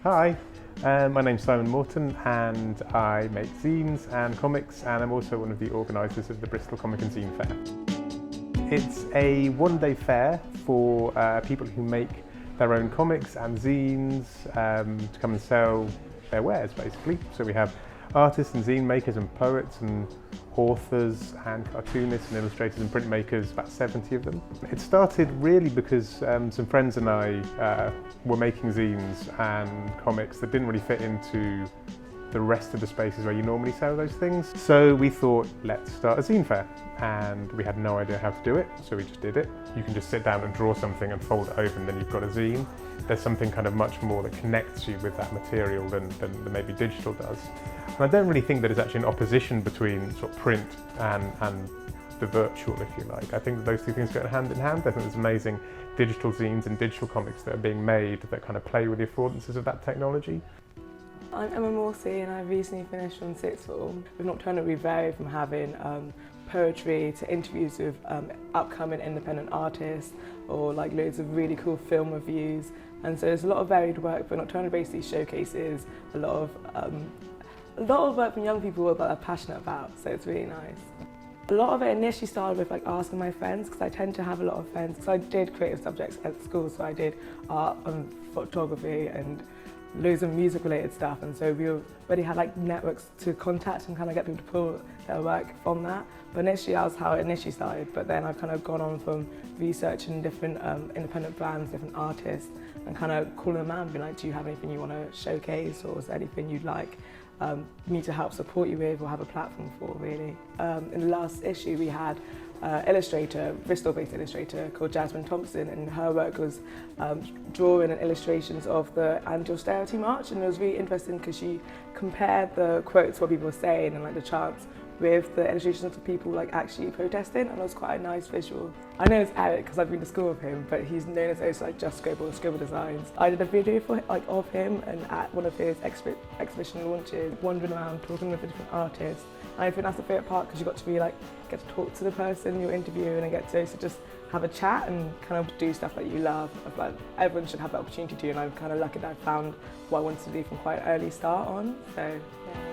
Hi, my name's Simon Moreton and I make zines and comics, and I'm also one of the organisers of the Bristol Comic and Zine Fair. It's a one-day fair for people who make their own comics and zines to come and sell their wares, basically. So we have artists and zine makers and poets and authors and cartoonists and illustrators and printmakers, about 70 of them. It started really because some friends and I were making zines and comics that didn't really fit into the rest of the spaces where you normally sell those things. So we thought, let's start a zine fair. And we had no idea how to do it, so we just did it. You can just sit down and draw something and fold it over and then you've got a zine. There's something kind of much more that connects you with that material than maybe digital does. And I don't really think that there's actually an opposition between sort of print and the virtual, if you like. I think that those two things go hand in hand. I think there's amazing digital zines and digital comics that are being made that kind of play with the affordances of that technology. I'm Morsi and I recently finished on sixth form. With Nocturnal we vary from having poetry to interviews with upcoming independent artists or like loads of really cool film reviews, and so there's a lot of varied work, but Nocturnal basically showcases a lot of work from young people that they're passionate about, so it's really nice. A lot of it initially started with like asking my friends, because I tend to have a lot of friends. So I did creative subjects at school, so I did art and photography and loads of music related stuff, and so we already had like networks to contact and kind of get people to pull their work from that. But initially that was how it initially started, but then I've kind of gone on from researching different independent brands, different artists, and kind of calling them out and being like, do you have anything you want to showcase, or is there anything you'd like me to help support you with or have a platform for, really. In the last issue we had illustrator, Bristol-based illustrator called Jasmine Thompson, and her work was drawing and illustrations of the anti-austerity march, and it was really interesting because she compared the quotes, what people were saying and like the chants, with the illustrations of people like actually protesting, and it was quite a nice visual. I know it's Eric because I've been to school with him, but he's known as also like Just Scribble Designs. I did a video for like of him and at one of his exhibition launches, wandering around talking with the different artists. And I think that's the favourite part, because you got to be like get to talk to the person you're interviewing and get to just have a chat and kind of do stuff that you love. Like, everyone should have the opportunity to, and I'm kind of lucky that I found what I wanted to do from quite an early start on. So yeah.